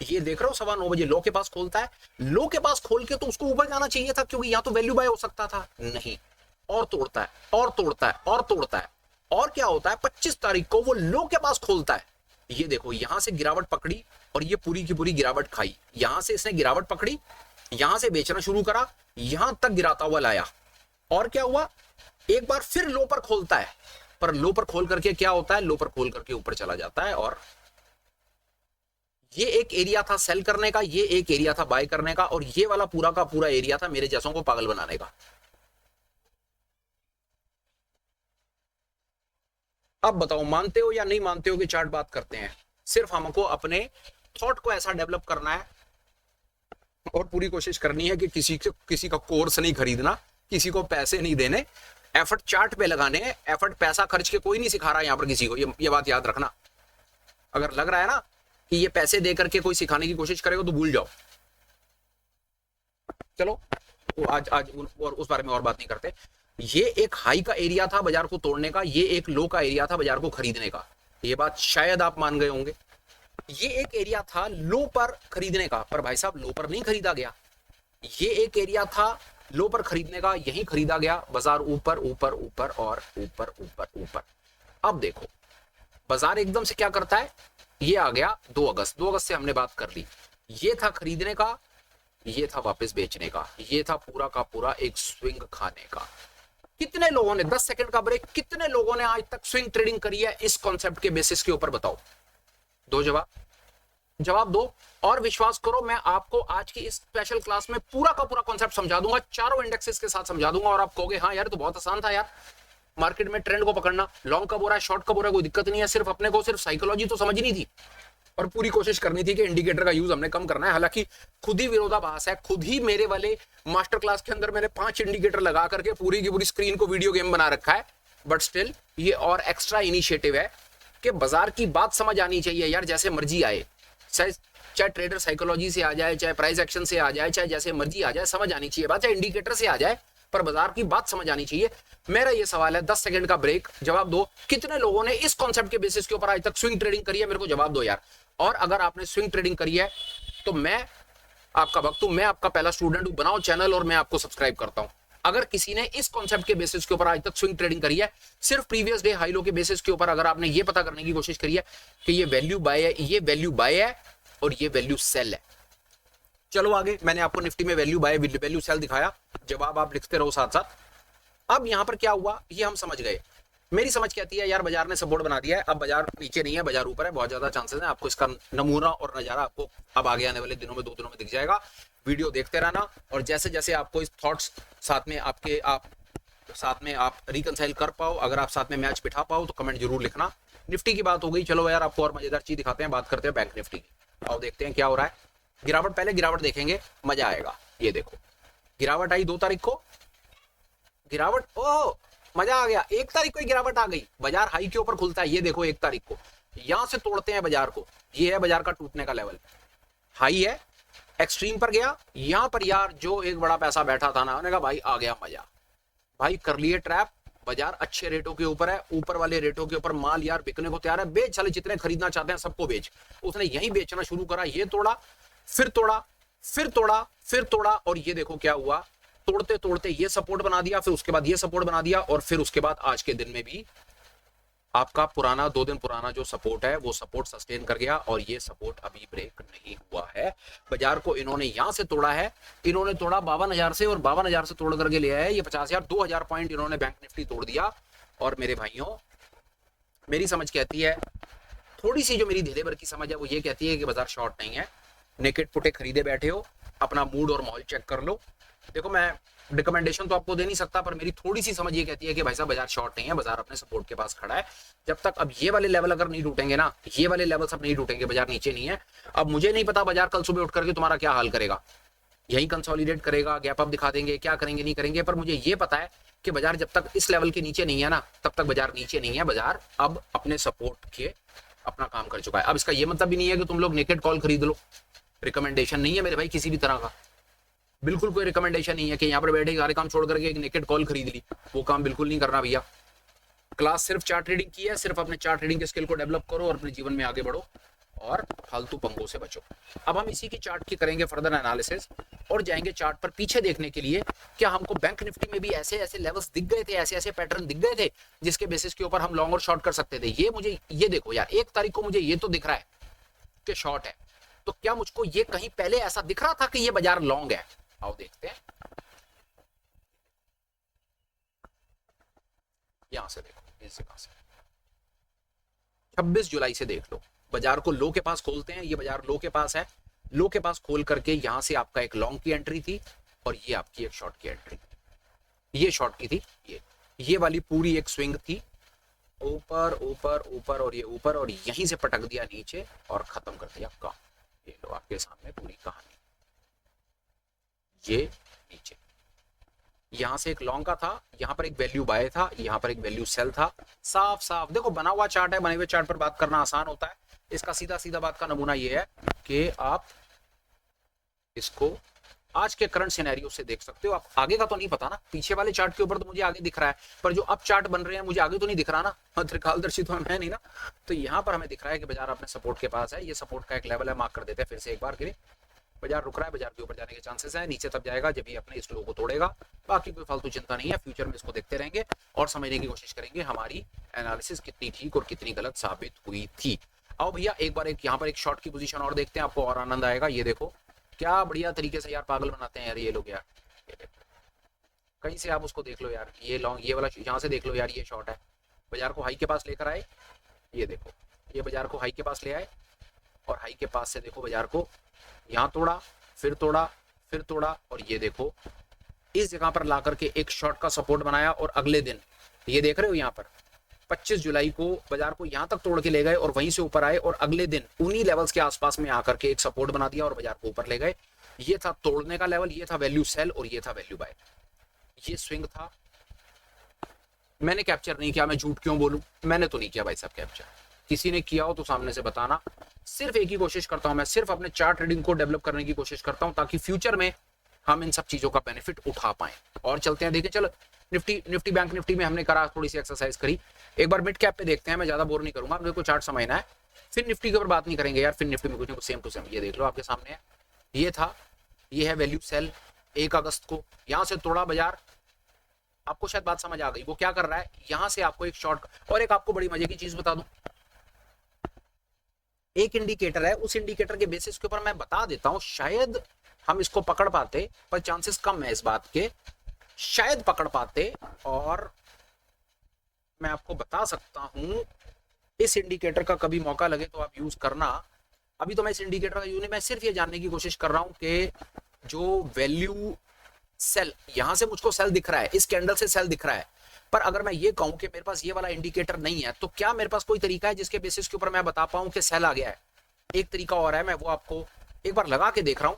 S1: ये देख रहे हो, 9:15 बजे लो के पास खोलता है। लो के पास खोल के तो उसको ऊपर जाना चाहिए था, क्योंकि यहां तो वैल्यू बाय हो सकता था, नहीं, और तोड़ता है और तोड़ता है और तोड़ता है। और क्या होता है, 25 तारीख को वो लो के पास खोलता है। ये देखो, यहां से गिरावट पकड़ी और ये पूरी की पूरी गिरावट खाई। यहां से इसने गिरावट पकड़ी, यहां से बेचना शुरू करा, यहां तक गिराता हुआ लाया। और क्या हुआ, एक बार फिर लो पर खोलता है, पर लो पर खोल करके क्या होता है, लो पर खोल करके ऊपर चला जाता है। और ये एक एरिया था सेल करने का, ये एक एरिया था बाय करने का, और ये वाला पूरा का पूरा एरिया था मेरे जैसों को पागल बनाने का। अब बताओ मानते हो या नहीं मानते हो कि चार्ट बात करते हैं। सिर्फ हमको अपने थॉट को ऐसा डेवलप करना है और पूरी कोशिश करनी है कि किसी का कोर्स नहीं खरीदना, किसी को पैसे नहीं देने, एफर्ट चार्ट पे लगाने हैं। एफर्ट पैसा खर्च के कोई नहीं सिखा रहा यहां पर किसी को, ये बात याद रखना। अगर लग रहा है ना कि ये पैसे दे करके कोई सिखाने की कोशिश करेगा तो भूल जाओ। चलो तो आज और उस बारे में और बात नहीं करते। ये एक हाई का एरिया था बाजार को तोड़ने का, ये एक लो का एरिया था बाजार को खरीदने का। ये बात शायद आप मान गए होंगे। ये एक एरिया था लो पर खरीदने का, पर भाई साहब लो पर नहीं खरीदा गया। ये एक एरिया था लो पर खरीदने का, यही खरीदा गया। बाजार ऊपर ऊपर ऊपर और ऊपर ऊपर ऊपर। अब देखो बाजार एकदम से क्या करता है, ये आ गया 2 अगस्त। 2 अगस्त से हमने बात कर ली। ये था खरीदने का, ये था वापस बेचने का, ये था पूरा का पूरा एक स्विंग खाने का। कितने लोगों ने 10 सेकंड का ब्रेक, कितने लोगों ने आज तक स्विंग ट्रेडिंग करी है इस कॉन्सेप्ट के बेसिस के ऊपर, बताओ। दो जवाब दो। और विश्वास करो मैं आपको आज की इस स्पेशल क्लास में पूरा का पूरा कॉन्सेप्ट समझा दूंगा, चारों इंडेक्सेस के साथ समझा दूंगा। और आप कहोगे हाँ यार तो बहुत आसान था यार, मार्केट में ट्रेंड को पकड़ना, लॉन्ग कब हो रहा है शॉर्ट कब हो रहा है कोई दिक्कत नहीं है, सिर्फ अपने को सिर्फ साइकोलॉजी तो समझनी थी और पूरी कोशिश करनी थी कि इंडिकेटर का यूज हमने कम करना है। हालांकि खुद ही विरोधाभास है, खुद ही मेरे वाले मास्टर क्लास के अंदर मैंने 5 इंडिकेटर लगा करके पूरी की पूरी स्क्रीन को वीडियो गेम बना रखा है। बट स्टिल ये और एक्स्ट्रा इनिशिएटिव है कि बाजार की बात समझ आनी चाहिए यार, जैसे मर्जी आए, चाहे ट्रेडर साइकोलॉजी से आ जाए, चाहे प्राइस एक्शन से आ जाए, चाहे जैसे मर्जी आ जाए, समझ आनी चाहिए बात, चाहे इंडिकेटर से आ जाए, पर बाजार की बात समझ आनी चाहिए। मेरा ये सवाल है, 10 सेकंड का ब्रेक, जवाब दो। कितने लोगों ने इस कॉन्सेप्ट के बेसिस के ऊपर आज तक स्विंग ट्रेडिंग करी है, मेरे को जवाब दो यार। और अगर आपने स्विंग ट्रेडिंग करी है तो मैं आपका भक्त हूं, मैं आपका पहला स्टूडेंट हूं। बनाओ चैनल और मैं आपको सब्सक्राइब करता हूं। अगर किसी ने इस कॉन्सेप्ट के बेसिस के ऊपर आज तक स्विंग ट्रेडिंग करी है, सिर्फ प्रीवियस डे हाई लो के बेसिस के ऊपर, अगर आपने ये पता करने की कोशिश करी है कि ये वैल्यू बाय है, ये वैल्यू बाय है और ये वैल्यू सेल है। चलो आगे, मैंने आपको निफ्टी में वैल्यू बाय वैल्यू सेल दिखाया, जवाब आप लिखते रहो साथ साथ। अब यहां पर क्या हुआ ये हम समझ गए। मेरी समझ कहती है यार बाजार ने सपोर्ट बना दिया है, अब बाजार नीचे नहीं है, बाजार ऊपर है, बहुत ज्यादा चांसेस है। आपको इसका नमूना और नजारा आपको अब आगे आने वाले दिनों में 2 दिनों में दिख जाएगा। वीडियो देखते रहना और जैसे जैसे आपको इस थॉट्स साथ में आप रिकंसाइल कर पाओ, अगर आप साथ में मैच बिठा पाओ तो कमेंट जरूर लिखना। निफ्टी की बात हो गई, चलो यार आपको और मजेदार चीज दिखाते हैं, बात करते हैं बैंक निफ्टी की। आओ देखते हैं क्या हो रहा है। गिरावट, पहले गिरावट देखेंगे, मजा आएगा। ये देखो गिरावट आई 2 तारीख को, गिरावट, ओह मजा आ गया। 1 तारीख को ही गिरावट आ गई, बाजार हाई के ऊपर खुलता है। ये देखो 1 तारीख को यहां से तोड़ते हैं बाजार को, ये है बाजार का टूटने का लेवल। हाई है, एक्सट्रीम पर गया, यहां पर यार जो एक बड़ा पैसा बैठा था ना, उन्होंने कहा भाई आ गया मजा, भाई कर लिए ट्रैप। बाजार अच्छे रेटों के ऊपर है, ऊपर वाले रेटों के ऊपर माल यार बिकने को तैयार है, बेच चले, जितने खरीदना चाहते हैं सबको बेच। उसने यही बेचना शुरू करा, ये तोड़ा, फिर तोड़ा, फिर तोड़ा, फिर तोड़ा, और ये देखो क्या हुआ, तोड़ते तोड़ते ये सपोर्ट बना दिया, फिर उसके बाद ये सपोर्ट बना दिया, और फिर उसके बाद आज के दिन में भी आपका पुराना 2 दिन पुराना जो सपोर्ट है वो सपोर्ट सस्टेन कर गया, और ये सपोर्ट अभी ब्रेक नहीं हुआ है। बाजार को इन्होंने यहां से तोड़ा है, इन्होंने तोड़ा 52,000 से, और 52,000 से तोड़ करके लिया है ये 50,000, 2,000 पॉइंट इन्होंने बैंक निफ्टी तोड़ दिया। और मेरे भाइयों मेरी समझ कहती है, थोड़ी सी जो मेरी धीरे भर की समझ है वो ये कहती है कि बाजार शॉर्ट नहीं है। नेकेड पुटे खरीदे बैठे हो, अपना मूड और माहौल चेक कर लो। देखो मैं रिकमेंडेशन तो आपको दे नहीं सकता, पर मेरी थोड़ी सी समझ ये कहती है कि भाई साहब बाजार शॉर्ट नहीं है, बाजार अपने सपोर्ट के पास खड़ा है। जब तक अब ये वाले लेवल अगर नहीं टूटेंगे ना, ये वाले लेवल सब नहीं टूटेंगे, बाजार नीचे नहीं है। अब मुझे नहीं पता बाजार कल सुबह उठ करके तुम्हारा क्या हाल करेगा, यही कंसोलिडेट करेगा, गैप अप दिखा देंगे, क्या करेंगे नहीं करेंगे, पर मुझे ये पता है कि बाजार जब तक इस लेवल के नीचे नहीं है ना, तब तक बाजार नीचे नहीं है। बाजार अब अपने सपोर्ट के अपना काम कर चुका है। अब इसका ये मतलब भी नहीं है कि तुम लोग नेकेड कॉल खरीद लो, रिकमेंडेशन नहीं है मेरे भाई किसी भी तरह का, बिल्कुल कोई रिकमेंडेशन नहीं है कि यहाँ पर बैठे सारे काम छोड़ करके एक नेकेड कॉल खरीद ली, वो काम बिल्कुल नहीं करना भैया। क्लास सिर्फ चार्ट ट्रेडिंग की है, सिर्फ अपने चार्ट ट्रेडिंग के स्किल को डेवलप करो और अपने जीवन में आगे बढ़ो और फालतू पंगों से बचो। अब हम इसी की चार्ट की करेंगे फर्दर एनालिसिस और जाएंगे चार्ट पर पीछे देखने के लिए, क्या हमको बैंक निफ्टी में भी ऐसे ऐसे लेवल्स दिख गए थे, ऐसे ऐसे पैटर्न दिख गए थे जिसके बेसिस के ऊपर हम लॉन्ग और शॉर्ट कर सकते थे। ये मुझे ये देखो यार, 1 तारीख को मुझे ये तो दिख रहा है कि शॉर्ट है, तो क्या मुझको ये कहीं पहले ऐसा दिख रहा था कि ये बाजार लॉन्ग है? आओ देखते हैं, यहां से देखो, इस जगह से 26 जुलाई से देख लो, बाजार को लो के पास खोलते हैं, ये बाजार लो के पास है, लो के पास खोल करके यहां से आपका एक लॉन्ग की एंट्री थी और ये आपकी एक शॉर्ट की एंट्री, ये शॉर्ट की थी, ये वाली पूरी एक स्विंग थी, ऊपर ऊपर ऊपर और ये ऊपर, और यहीं से पटक दिया नीचे और खत्म कर दिया काम। ये लो आपके सामने पूरी कहानी, ये नीचे यहां से एक लॉन्ग का था, यहां पर एक वैल्यू बाय था, यहां पर एक वैल्यू सेल था, साफ साफ देखो बना हुआ चार्ट है, बने हुए चार्ट पर बात करना आसान होता है। इसका सीधा सीधा बात का नमूना ये है कि आप इसको आज के करंट सिनेरियो से देख सकते हो। आप आगे का तो नहीं पता ना, पीछे वाले चार्ट के ऊपर तो मुझे आगे दिख रहा है, पर जो अब चार्ट बन रहे हैं मुझे आगे तो नहीं दिख रहा ना, त्रिकालदर्शी तो है नहीं ना। तो यहाँ पर हमें दिख रहा है कि बाजार अपने सपोर्ट के पास है, ये सपोर्ट का एक लेवल है, मार्क कर देते हैं फिर से एक बार के लिए। बाजार रुक रहा है, बाजार के ऊपर जाने के चांसेस है, नीचे तब जाएगा जब ये अपने इस लो को तोड़ेगा। बाकी कोई फालतू चिंता नहीं है, फ्यूचर में इसको देखते रहेंगे और समझने की कोशिश करेंगे हमारी एनालिसिस कितनी ठीक और कितनी गलत साबित हुई थी। आओ भैया एक बार एक यहाँ पर एक शॉर्ट की पोजीशन और देखते हैं, आपको और आनंद आएगा। ये देखो क्या बढ़िया तरीके से यार पागल बनाते हैं यार ये लोग यार, ये देखो कहीं से आप उसको देख लो यार, ये लॉन्ग ये वाला यहाँ से देख लो यार, ये शॉर्ट है, बाजार को हाई के पास लेकर आए, ये देखो ये बाजार को हाई के पास ले आए और हाई के पास से देखो बाजार को यहाँ तोड़ा, फिर तोड़ा, फिर तोड़ा, और ये देखो इस जगह पर ला करके एक शॉर्ट का सपोर्ट बनाया और अगले दिन ये देख रहे हो यहाँ पर 25 जुलाई को बाजार को यहाँ तक तोड़ के ले गए और वहीं से ऊपर आए और अगले दिन उन्हीं लेवल्स के आसपास में आकर के एक सपोर्ट बना दिया और बाजार को ऊपर ले गए। ये था तोड़ने का लेवल, ये था वैल्यू सेल और ये था वैल्यू बाय। ये स्विंग था, मैंने कैप्चर नहीं किया, मैं झूठ क्यों बोलूं, मैंने तो नहीं किया भाई साहब कैप्चर, किसी ने किया हो तो सामने से बताना। सिर्फ एक ही कोशिश करता हूं मैं, सिर्फ अपने चार्ट ट्रेडिंग को डेवलप करने की कोशिश करता हूं ताकि फ्यूचर में हम इन सब चीजों का बेनिफिट उठा पाए। और चलते हैं, देखिए चलो निफ्टी बैंक निफ्टी में हमने करा, थोड़ी सी एक्सरसाइज करी, एक बार मिड कैप पे देखते हैं, मैं ज्यादा बोर नहीं करूंगा, मेरे को चार्ट समझना है, फिर निफ्टी के ऊपर बात नहीं करेंगे यार, फिर निफ्टी में कुछ ना कुछ सेम टू सेम। ये देख लो आपके सामने है, ये था, ये है वैल्यू सेल 1 अगस्त को, यहां से तोड़ा बाजार, आपको शायद बात समझ आ गई, वो क्या कर रहा है, यहां से आपको एक शॉर्ट। और एक आपको बड़ी मजे की चीज बता दूं, एक इंडिकेटर है, उस इंडिकेटर के बेसिस के ऊपर मैं बता देता हूं, शायद हम इसको पकड़ पाते, पर चांसेस कम है इस बात के, शायद पकड़ पाते। और मैं आपको बता सकता हूं, इस इंडिकेटर का कभी मौका लगे तो आप यूज करना। अभी तो मैं इस इंडिकेटर का यूज नहीं, मैं सिर्फ ये जानने की कोशिश कर रहा हूं कि जो वैल्यू सेल, यहां से मुझको सेल दिख रहा है, इस कैंडल से सेल दिख रहा है, पर अगर मैं ये कहूं कि मेरे पास ये वाला इंडिकेटर नहीं है, तो क्या मेरे पास कोई तरीका है जिसके बेसिस के ऊपर मैं बता पाऊं कि सेल आ गया है? एक तरीका और है, मैं वो आपको एक बार लगा के देख रहा हूं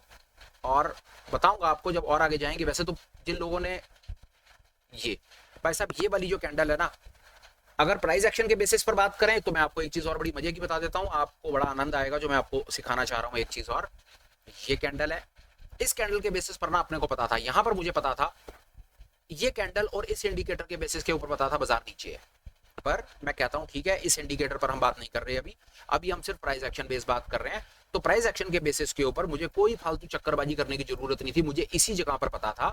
S1: और बताऊंगा आपको जब और आगे जाएंगे। वैसे तो जिन लोगों ने ये भाई साहब ये वाली जो कैंडल है ना, अगर प्राइस एक्शन के बेसिस पर बात करें तो मैं आपको एक चीज और बड़ी मजे की बता देता हूं, आपको बड़ा आनंद आएगा जो मैं आपको सिखाना चाह रहा हूं। एक चीज और, ये कैंडल है, इस कैंडल के बेसिस पर ना अपने को पता था, यहां पर मुझे पता था ये कैंडल और इस इंडिकेटर के बेसिस के ऊपर पता था बाजार नीचे है, पर मैं कहता हूं ठीक है इस इंडिकेटर पर हम बात नहीं कर रहे अभी हम सिर्फ प्राइस एक्शन बेस बात कर रहे हैं। तो प्राइस एक्शन के बेसिस के ऊपर मुझे कोई फालतू चक्करबाजी करने की जरूरत नहीं थी, मुझे इसी जगह पर पता था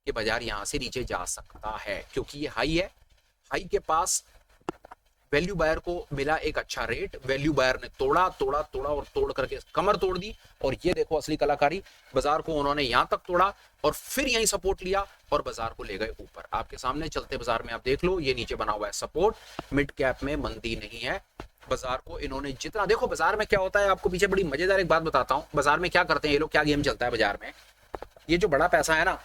S1: कि बाजार यहां से नीचे जा सकता है, क्योंकि ये हाई है, हाई के पास वैल्यू बायर को मिला एक अच्छा रेट, वैल्यू बायर ने तोड़ा तोड़ा तोड़ा और तोड़ करके कमर तोड़ दी, और ये देखो असली कलाकारी, बाजार को उन्होंने यहां तक तोड़ा और फिर यहीं सपोर्ट लिया और बाजार को ले गए ऊपर। आपके सामने चलते बाजार में आप देख लो, ये नीचे बना हुआ है सपोर्ट, मिड कैप में मंदी नहीं है, बाजार को इन्होंने जितना, देखो बाजार में क्या होता है, आपको पीछे बड़ी मजेदार एक बात बताता हूं, बाजार में क्या करते हैं ये लोग, क्या गेम चलता है बाजार में, ये जो बड़ा पैसा है ना,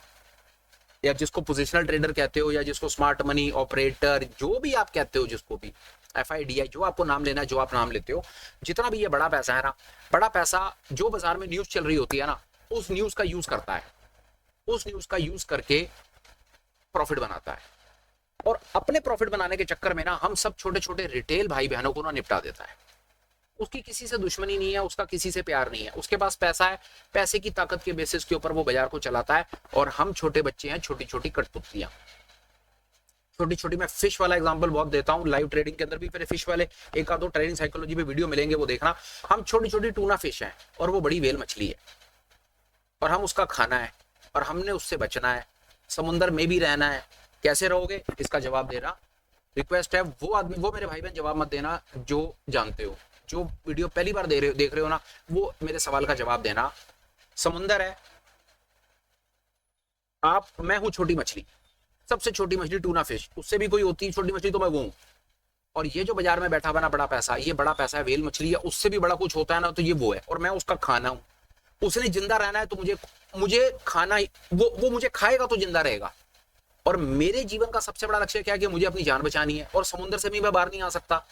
S1: या जिसको पोजिशनल ट्रेडर कहते हो, या जिसको स्मार्ट मनी ऑपरेटर, जो भी आप कहते हो, जिसको भी FIDI, जो आपको नाम लेना है, जो आप नाम लेते हो, जितना भी ये बड़ा पैसा है ना, बड़ा पैसा जो बाजार में न्यूज चल रही होती है ना, उस न्यूज का यूज करता है, उस न्यूज का यूज करके प्रॉफिट बनाता है, और अपने प्रॉफिट बनाने के चक्कर में ना हम सब छोटे छोटे रिटेल भाई बहनों को ना निपटा देता है। उसकी किसी से दुश्मनी नहीं है, उसका किसी से प्यार नहीं है, उसके पास पैसा है, पैसे की ताकत के बेसिस के ऊपर वो बाजार को चलाता है, और हम छोटे बच्चे हैं, छोटी छोटी कठपुतलियां, छोटी छोटी। मैं फिश वाला एग्जांपल बहुत देता हूं, लाइव ट्रेडिंग के अंदर भी फिर फिश वाले एक आधो ट्रेडिंग साइकोलॉजी पे वीडियो मिलेंगे, वो देखना। हम छोटी छोटी टूना फिश हैं और वो बड़ी वेल मछली है, और हम उसका खाना है, और हमने उससे बचना है, समुद्र में भी रहना है। कैसे रहोगे इसका जवाब देना रिक्वेस्ट है, वो आदमी, वो मेरे भाई बहन जवाब मत देना जो जानते हो, जो वीडियो पहली बार देख रहे हो ना, वो मेरे सवाल का जवाब देना। समुंदर है, मैं हूं छोटी मछली, सबसे छोटी मछली टूना फिश, उससे भी कोई होती है छोटी मछली तो मैं वो हूँ। और ये जो बाजार में बैठा बना बड़ा पैसा, ये बड़ा पैसा है, वेल मछली है, उससे भी बड़ा कुछ होता है ना तो ये वो है, और मैं उसका खाना हूँ। उसने जिंदा रहना है तो मुझे मुझे खाना वो मुझे खाएगा तो जिंदा रहेगा। और मेरे जीवन का सबसे बड़ा लक्ष्य क्या है कि मुझे अपनी जान बचानी है, और समुद्र से भी मैं बाहर नहीं आ सकता,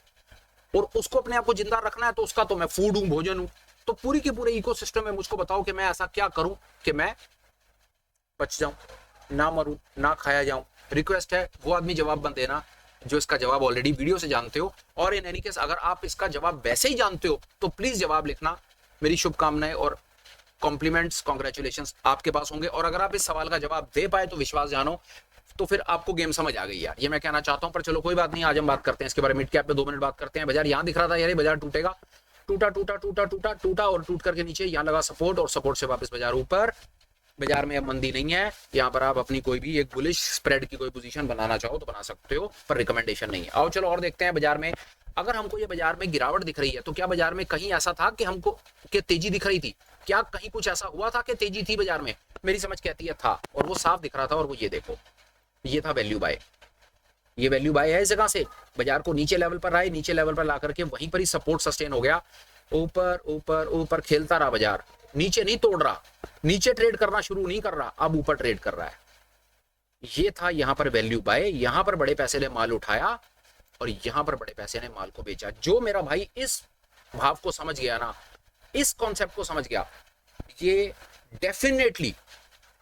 S1: और उसको अपने आप को जिंदा रखना है तो उसका तो मैं फूड हूं, भोजन हूं। तो पूरी की पूरे इकोसिस्टम में मुझको बताओ कि मैं ऐसा क्या करूं कि मैं बच जाऊं, ना मरूं, ना खाया जाऊं। रिक्वेस्ट है वो आदमी जवाब मत देना जो इसका जवाब ऑलरेडी वीडियो से जानते हो, और इन एनी केस अगर आप इसका जवाब वैसे ही जानते हो तो प्लीज जवाब लिखना। मेरी शुभकामनाएं और कॉम्प्लीमेंट्स, कॉन्ग्रेचुलेशन आपके पास होंगे। और अगर आप इस सवाल का जवाब दे पाए तो विश्वास जानो, तो फिर आपको गेम समझ आ गई यार, ये मैं कहना चाहता हूं। पर चलो कोई बात नहीं, आज हम बात करते हैं इसके बारे में। मिड कैप पे 2 मिनट बात करते हैं। बाजार यहां दिख रहा था यार, बाजार टूटेगा, टूटा टूटा टूटा टूटा टूटा और टूट करके नीचे यहां लगा सपोर्ट, और सपोर्ट से वापस बाजार ऊपर। बाजार में अब मंदी नहीं है, यहाँ पर आप अपनी कोई भी एक बुलिश स्प्रेड की कोई पोजीशन बनाना चाहो तो बना सकते हो, पर रिकमेंडेशन नहीं है। आओ चलो और देखते हैं बाजार में। अगर हमको ये बाजार में गिरावट दिख रही है तो क्या बाजार में कहीं ऐसा था कि हमको कि तेजी दिख रही थी? क्या कहीं कुछ ऐसा हुआ था कि तेजी थी बाजार में? मेरी समझ कहती है था, और वो साफ दिख रहा था। और वो ये देखो, ये था वैल्यू बाय, ये वैल्यू बाय है इस जगह से। बाजार को नीचे लेवल पर आए, नीचे लेवल पर ला करके वहीं पर ही सपोर्ट सस्टेन हो गया, ऊपर ऊपर ऊपर खेलता रहा बाजार, नीचे नहीं तोड़ रहा, नीचे ट्रेड करना शुरू नहीं कर रहा, अब ऊपर ट्रेड कर रहा है। ये था यहां पर वैल्यू बाय, यहां पर बड़े पैसे ने माल उठाया और यहां पर बड़े पैसे ने माल को बेचा। जो मेरा भाई इस भाव को समझ गया ना, इस कॉन्सेप्ट को समझ गया, ये डेफिनेटली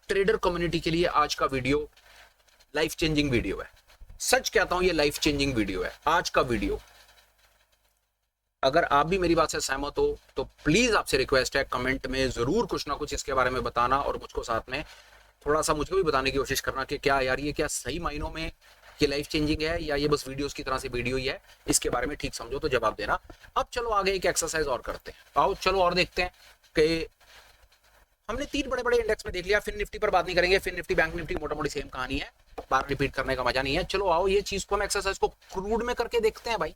S1: ट्रेडर कम्युनिटी के लिए आज का वीडियो लाइफ चेंजिंग वीडियो है। सच कहता हूं, ये लाइफ चेंजिंग वीडियो है आज का वीडियो। अगर आप भी मेरी बात से सहमत हो तो प्लीज आपसे रिक्वेस्ट है, कमेंट में जरूर कुछ ना कुछ इसके बारे में बताना, और मुझको साथ में थोड़ा सा मुझको भी बताने की कोशिश करना कि क्या यार ये क्या सही मायनों में ये लाइफ चेंजिंग है या ये बस वीडियोस की तरह से वीडियो ही है। इसके बारे में ठीक समझो तो जवाब देना। अब चलो आगे एक एक्सरसाइज और करते हैं। आओ चलो और देखते हैं कि हमने 3 बड़े बड़े इंडेक्स में देख लिया। फिन निफ्टी पर बात नहीं करेंगे, फिन निफ्टी बैंक निफ्टी मोटा मोटी सेम कहानी है, बार रिपीट करने का मजा नहीं है। चलो आओ ये चीज को हम एक्सरसाइज को क्रूड में करके देखते हैं भाई।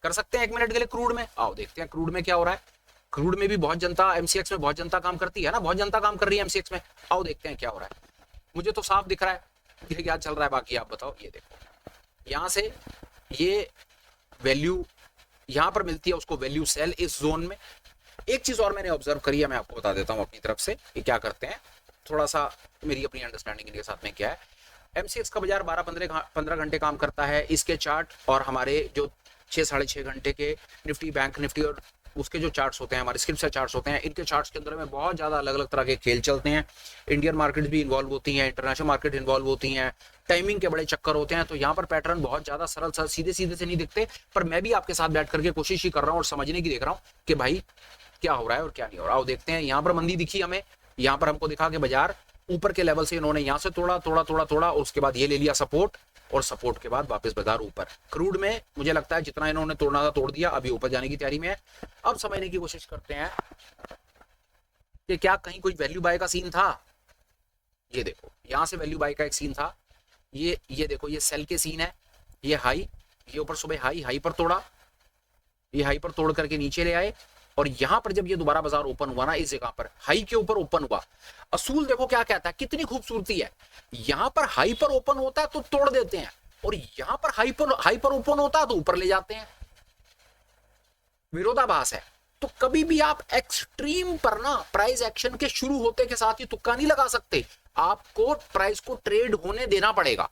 S1: कर सकते हैं 1 मिनट के लिए क्रूड में। आओ देखते हैं क्रूड में क्या हो रहा है। क्रूड में भी बहुत जनता, एमसीएक्स में बहुत जनता काम करती है ना, बहुत जनता काम कर रही है एमसीएक्स में। आओ देखते हैं क्या हो रहा है। मुझे तो साफ दिख रहा है ये क्या चल रहा है, बाकी आप बताओ। ये देखो यहां से ये वैल्यू यहां पर मिलती है उसको वैल्यू सेल इस जोन में। एक चीज और मैंने ऑब्जर्व करी है, मैं आपको बता देता हूं अपनी तरफ से ये क्या करते हैं, थोड़ा सा मेरी अपनी अंडरस्टैंडिंग इनके साथ में क्या है। एमसीएक्स का बाजार 12-15 घंटे काम करता है। इसके चार्ट और हमारे जो 6-6.5 घंटे के निफ्टी बैंक निफ्टी और उसके जो चार्ट्स होते हैं, हमारे स्क्रिप्ट से चार्ट्स होते हैं, इनके चार्ट्स के अंदर में बहुत ज्यादा अलग अलग तरह के खेल चलते हैं। इंडियन मार्केट भी इन्वॉल्व होती हैं, इंटरनेशनल मार्केट इन्वॉल्व होती हैं, टाइमिंग के बड़े चक्कर होते हैं। तो यहाँ पर पैटर्न बहुत ज्यादा सरल सरल सीधे सीधे से नहीं दिखते, पर मैं भी आपके साथ बैठ करके कोशिश ही कर रहा हूँ और समझने की देख रहा हूँ कि भाई क्या हो रहा है और क्या नहीं हो रहा। आओ देखते हैं। यहाँ पर मंदी दिखी हमें, यहाँ पर हमको दिखा कि बाजार ऊपर के लेवल से इन्होंने यहाँ से तोड़ा तोड़ा तोड़ा तोड़ा, उसके बाद ये ले लिया सपोर्ट, और सपोर्ट के बाद वापस बाजार ऊपर। क्रूड में मुझे लगता है जितना इन्होंने तोड़ना था तोड़ दिया, अभी ऊपर जाने की तैयारी में है। अब समझने की कोशिश करते हैं कि क्या कहीं कोई वैल्यू बाय का सीन था। ये देखो यहां से वैल्यू बाय का एक सीन था, ये देखो ये सेल के सीन है। ये हाई, ये ऊपर सुबह हाई पर तोड़ा, ये हाई पर तोड़ करके नीचे ले आए, और यहां पर जब ये दोबारा बाजार ओपन हुआ ना, इस जगह पर हाई के ऊपर ओपन हुआ। असूल देखो क्या कहता है, कितनी खूबसूरती है। यहां पर हाई पर ओपन होता है तो तोड़ देते हैं, और यहां पर हाई पर ओपन होता है तो ऊपर ले जाते हैं। विरोधाभास है। तो कभी भी आप एक्सट्रीम पर ना प्राइस एक्शन के शुरू होते के साथ ही तुक्का नहीं लगा सकते, आपको प्राइस को ट्रेड होने देना पड़ेगा।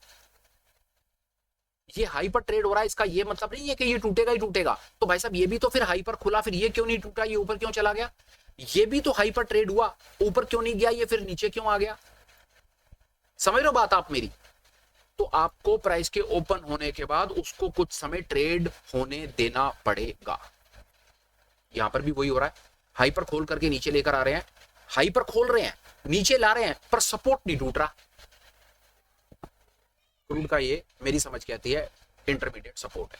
S1: ये हाई पर ट्रेड हो रहा है, इसका ये मतलब नहीं है कि ये टूटेगा ही टूटेगा। तो भाई साहब ये भी तो फिर हाई पर खुला, फिर ये क्यों नहीं टूटा, ये ऊपर क्यों चला गया? ये भी तो हाई पर ट्रेड हुआ, ऊपर क्यों नहीं गया, ये फिर नीचे क्यों आ गया? समझ रहे हो बात आप मेरी? तो आपको प्राइस के ओपन होने के बाद उसको कुछ समय ट्रेड होने देना पड़ेगा। यहां पर भी वही हो रहा है, हाई पर खोल करके नीचे लेकर आ रहे हैं, हाई पर खोल रहे हैं, नीचे ला रहे हैं, पर सपोर्ट नहीं टूट रहा। क्रूड का ये मेरी समझ कहती है इंटरमीडिएट सपोर्ट है।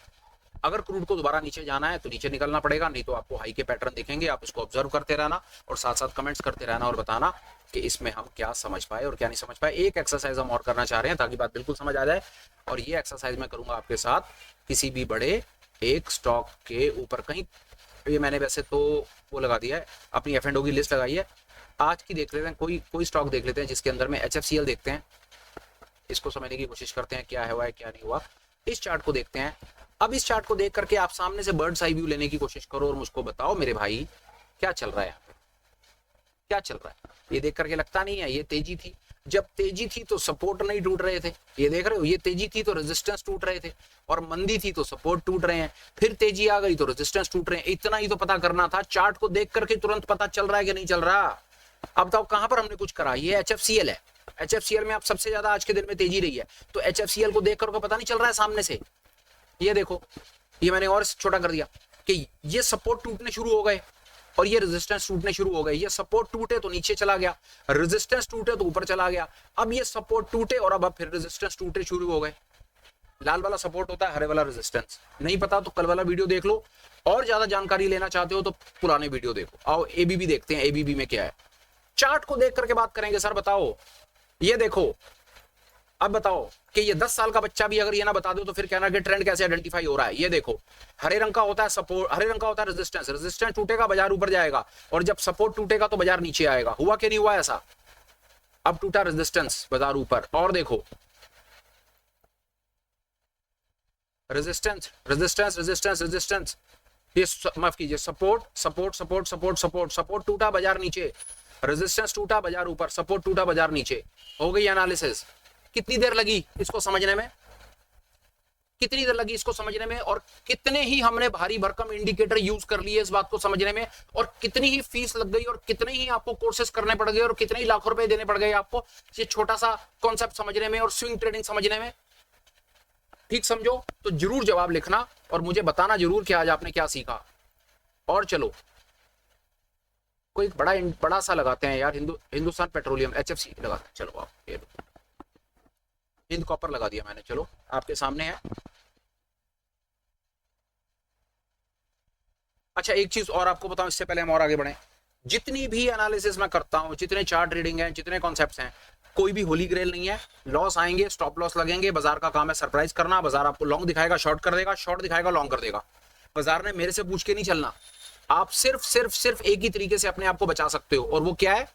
S1: अगर क्रूड को दोबारा नीचे जाना है तो नीचे निकलना पड़ेगा, नहीं तो आपको हाई के पैटर्न दिखेंगे। आप इसको ऑब्जर्व करते रहना और साथ साथ कमेंट्स करते रहना और बताना कि इसमें हम क्या समझ पाए और क्या नहीं समझ पाए। एक एक्सरसाइज हम और करना चाह रहे हैं ताकि बात बिल्कुल समझ आ जाए, और ये एक्सरसाइज मैं करूंगा आपके साथ किसी भी बड़े एक स्टॉक के ऊपर। कहीं ये मैंने वैसे तो वो लगा दिया है, अपनी F&O की लिस्ट लगाई है। आज की देख लेते हैं, कोई स्टॉक देख लेते हैं जिसके अंदर में HFCL देखते हैं। इसको समझने की कोशिश करते हैं क्या है हुआ है क्या नहीं हुआ। इस चार्ट को देखते हैं। अब इस चार्ट को देख करके आप सामने से बर्ड्स आई व्यू लेने की कोशिश करो और मुझको बताओ मेरे भाई क्या चल रहा है यहाँ पे, क्या चल रहा है। ये देख करके लगता नहीं है ये तेजी थी, जब तेजी थी तो सपोर्ट नहीं टूट रहे थे, ये देख रहे हो, ये तेजी थी तो रेजिस्टेंस टूट रहे थे, और मंदी थी तो सपोर्ट टूट रहे हैं, फिर तेजी आ गई तो रेजिस्टेंस टूट रहे हैं। इतना ही तो पता करना था, चार्ट को देख करके तुरंत पता चल रहा है कि नहीं चल रहा। अब बताओ कहां पर हमने कुछ करा। ये HFCL है, HFCL में आप सबसे ज्यादा आज के दिन में तेजी रही है, तो HFCL को देख करके पता नहीं चल रहा है सामने से। ये देखो, ये मैंने और छोटा कर दिया कि ये सपोर्ट टूटने शुरू हो गए और ये रेजिस्टेंस टूटने शुरू हो गए। ये सपोर्ट टूटे तो नीचे चला गया, रेजिस्टेंस टूटे तो ऊपर चला गया। अब ये सपोर्ट टूटे और अब फिर रेजिस्टेंस टूटे शुरू हो गए। लाल वाला सपोर्ट होता है, हरे वाला रेजिस्टेंस। नहीं पता तो कल वाला वीडियो देख लो, और ज्यादा जानकारी लेना चाहते हो तो पुराने वीडियो देखो। आओ ABB देखते हैं, ABB में क्या है। चार्ट को देख करके बात करेंगे। सर बताओ, ये देखो, अब बताओ कि ये 10 साल का बच्चा भी अगर ये ना बता दो तो फिर कहना कि ट्रेंड कैसे आइडेंटिफाई हो रहा है। ये देखो, हरे रंग का होता है सपोर्ट, हरे रंग का होता है रेजिस्टेंस। रेजिस्टेंस टूटेगा बाजार ऊपर जाएगा, और जब सपोर्ट टूटेगा तो बाजार नीचे आएगा। हुआ कि नहीं हुआ ऐसा। अब टूटा रेजिस्टेंस, बाजार ऊपर, और देखो रेजिस्टेंस रेजिस्टेंस रेजिस्टेंस रेजिस्टेंस, ये माफ कीजिए, support support support support support, support टूटा बाजार नीचे, रेजिस्टेंस टूटा बाजार ऊपर, सपोर्ट टूटा बाजार नीचे। हो गई एनालिसिस। कितनी देर लगी इसको समझने में, कितनी देर लगी इसको समझने में, और कितने ही हमने भारी भरकम इंडिकेटर यूज कर लिए इस बात को समझने में, और कितनी ही फीस लग गई, और कितने ही आपको कोर्सेज करने पड़ गए, और कितने ही लाखों रुपए देने पड़ गए आपको ये छोटा सा कॉन्सेप्ट समझने में और स्विंग ट्रेडिंग समझने में। ठीक समझो तो जरूर जवाब लिखना और मुझे बताना जरूर कि आज आपने क्या सीखा। और चलो कोई बड़ा सा लगाते हैं यार, हिंदुस्तान पेट्रोलियम HFC लगाते हैं। चलो आप ये लो, हिंद कॉपर लगा दिया मैंने, चलो आपके सामने है। अच्छा एक चीज और आपको बताऊं इससे पहले हम और आगे बढ़े, जितनी भी एनालिसिस मैं करता हूं, जितने चार्ट रीडिंग है, जितने कॉन्सेप्ट्स हैं, कोई भी होली ग्रेल नहीं है। लॉस आएंगे, स्टॉप लॉस लगेंगे, बाजार का काम है सरप्राइज करना। बाजार आपको लॉन्ग दिखाएगा, शॉर्ट कर देगा, शॉर्ट दिखाएगा, लॉन्ग कर देगा। बाजार ने मेरे से पूछ के नहीं चलना। आप सिर्फ एक ही तरीके से अपने आप को बचा सकते हो, और वो क्या है,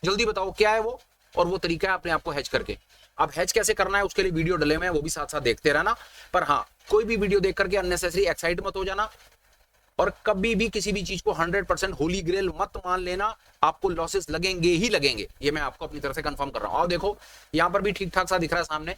S1: जल्दी बताओ क्या है वो। और वो तरीका है अपने आप को हेज करके। अब हेज कैसे करना है उसके लिए वीडियो डले हुए हैं, वो भी साथ साथ देखते रहना। पर हाँ, कोई भी वीडियो देख करके अननेसेसरी एक्साइट मत हो जाना, और कभी भी किसी भी चीज को 100% होली ग्रेल मत मान लेना। आपको लॉसेस लगेंगे ही लगेंगे, ये मैं आपको अपनी तरफ से कंफर्म कर रहा हूं। और देखो यहां पर भी ठीक ठाक सा दिख रहा है सामने,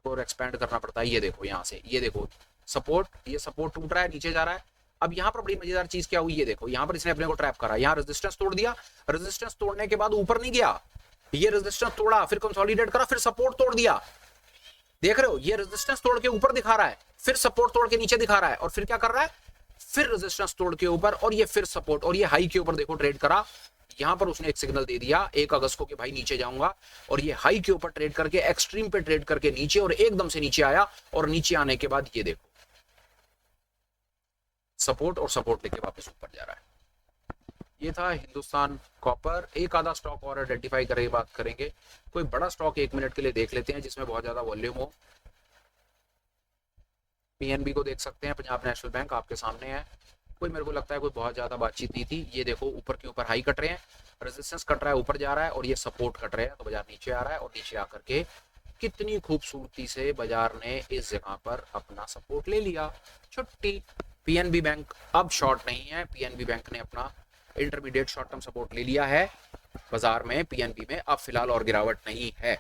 S1: और एक्सपेंड करना पड़ता है। ये देखो यहां से, ये देखो सपोर्ट, ये सपोर्ट टूट रहा है, नीचे जा रहा है। अब यहाँ पर बड़ी मजेदार चीज क्या हुई, ये देखो यहाँ पर इसने अपने को ट्रैप करा। यहाँ रेजिस्टेंस तोड़ दिया, रेजिस्टेंस तोड़ने के बाद ऊपर नहीं गया, ये रेजिस्टेंस तोड़ा, फिर कंसोलिडेट करा, फिर सपोर्ट तोड़ दिया। देख रहे हो, ये रेजिस्टेंस तोड़ के ऊपर दिखा रहा है, फिर सपोर्ट तोड़ के नीचे दिखा रहा है, और फिर क्या कर रहा है, फिर रेजिस्टेंस तोड़ के ऊपर, और ये फिर सपोर्ट, और ये हाई के ऊपर देखो ट्रेड करा। यहां पर उसने एक सिग्नल दे दिया 1 अगस्त को कि भाई नीचे जाऊंगा, और ये हाई के ऊपर ट्रेड करके, एक्सट्रीम पे ट्रेड करके नीचे, और एकदम से नीचे आया, और नीचे आने के बाद ये देखो सपोर्ट और सपोर्ट लेके वापस ऊपर जा रहा है। ये था हिंदुस्तान कॉपर। एक आधा स्टॉक और आइडेंटिफाई करके बात करेंगे। कोई बड़ा स्टॉक 1 मिनट के लिए देख लेते हैं जिसमें बहुत ज्यादा वॉल्यूम हो। PNB को देख सकते हैं, पंजाब नेशनल बैंक आपके सामने है। कोई मेरे को लगता है कोई बहुत ज्यादा बातचीत नहीं थी। ये देखो ऊपर के ऊपर हाई कट रहे हैं, रेजिस्टेंस कट रहा है, ऊपर जा रहा है, और ये सपोर्ट कट रहे हैं, तो बाजार नीचे आ रहा है, और नीचे आकर के कितनी खूबसूरती से बाजार ने इस जगह पर अपना सपोर्ट ले लिया। छुट्टी। PNB बैंक अब शॉर्ट नहीं है, PNB बैंक ने अपना इंटरमीडिएट शॉर्ट टर्म सपोर्ट ले लिया है बाजार में। PNB में अब फिलहाल और गिरावट नहीं है।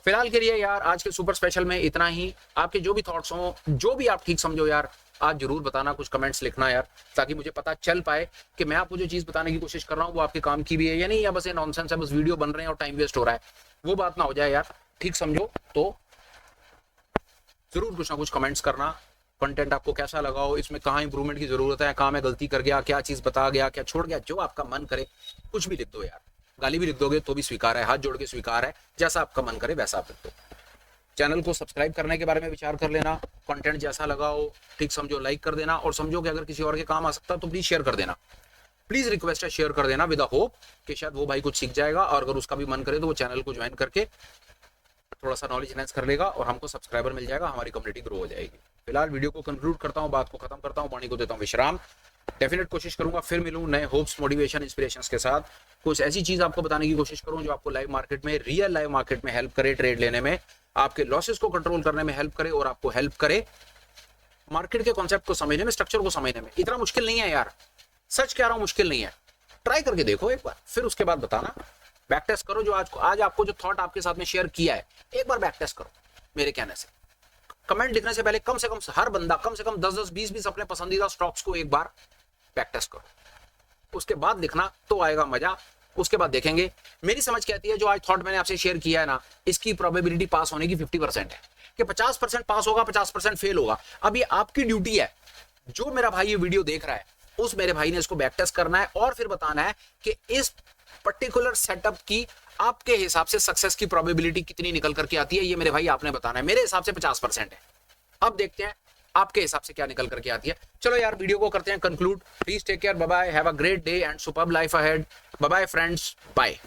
S1: फिलहाल के लिए यार आज के सुपर स्पेशल में इतना ही। आपके जो भी थॉट्स हो, जो भी आप ठीक समझो यार, आज जरूर बताना, कुछ कमेंट्स लिखना यार, ताकि मुझे पता चल पाए कि मैं आपको जो चीज बताने की कोशिश कर रहा हूँ वो आपके काम की भी है या नहीं, या बस ये नॉनसेंस है, बस वीडियो बन रहे हैं और टाइम वेस्ट हो रहा है। वो बात ना हो जाए यार, ठीक समझो तो जरूर कुछ ना कुछ कमेंट्स करना। कंटेंट आपको कैसा लगा हो, इसमें कहाँ इंप्रूवमेंट की जरूरत है, कहाँ मैं गलती कर गया, क्या चीज बता गया, क्या छोड़ गया, जो आपका मन करे कुछ भी लिख दो यार। गाली भी लिख दोगे तो भी स्वीकार है, हाथ जोड़ के स्वीकार है, जैसा आपका मन करे वैसा आप लिख दो। चैनल को सब्सक्राइब करने के बारे में विचार कर लेना। कंटेंट जैसा लगा हो ठीक समझो लाइक कर देना, और समझो कि अगर किसी और के काम आ सकता तो प्लीज शेयर कर देना। प्लीज रिक्वेस्ट है, शेयर कर देना विद होप कि शायद वो भाई कुछ सीख जाएगा, और अगर उसका भी मन करे तो वो चैनल को ज्वाइन करके थोड़ा सा नॉलेज एनहांस कर लेगा, और हमको सब्सक्राइबर मिल जाएगा, हमारी कम्युनिटी ग्रो हो जाएगी। फिलहाल वीडियो को कंक्लूड करता हूँ, बात को खत्म करता हूँ, वाणी को देता हूँ विश्राम। डेफिनेट कोशिश करूंगा फिर मिलूं नए होप्स, मोटिवेशन, इंस्पिरेशंस के साथ। कुछ ऐसी चीज आपको बताने की कोशिश करूं जो आपको लाइव मार्केट में, रियल लाइव मार्केट में हेल्प करे, ट्रेड लेने में, आपके लॉसेस को कंट्रोल करने में हेल्प करे और आपको हेल्प करे मार्केट के कॉन्सेप्ट को समझने में, स्ट्रक्चर को समझने में। इतना मुश्किल नहीं है यार, सच कह रहा हूं, मुश्किल नहीं है। ट्राई करके देखो एक बार, फिर उसके बाद बताना। बैक टेस्ट करो, जो आज आपको जो थॉट आपके साथ में शेयर किया है, एक बार बैक टेस्ट करो मेरे कहने से। कमेंट लिखने से पहले कम से कम हर बंदा कम से कम 10-10, 20-20 अपने पसंदीदा स्टॉक्स को एक बार बैक टेस्ट करो, उसके बाद लिखना तो आएगा मजा। उसके बाद देखेंगे। मेरी समझ कहती है जो आज थॉट मैंने आपसे शेयर किया है ना, इसकी प्रोबेबिलिटी पास होने की 50% है, कि 50% पास होगा, 50% फेल होगा। अब ये आपकी ड्यूटी है, जो मेरा भाई ये वीडियो देख रहा है, उस मेरे भाई ने इसको बैक टेस्ट करना है और फिर बताना है कि इस पर्टिकुलर सेटअप की आपके हिसाब से सक्सेस की प्रोबेबिलिटी कितनी निकल करके आती है। ये मेरे भाई आपने बताना है। मेरे हिसाब से 50% है। अब देखते हैं आपके हिसाब से क्या निकल करके आती है। चलो यार, वीडियो को करते हैं conclude. Please take care, bye bye, have a great day and superb life ahead. Bye bye friends, bye.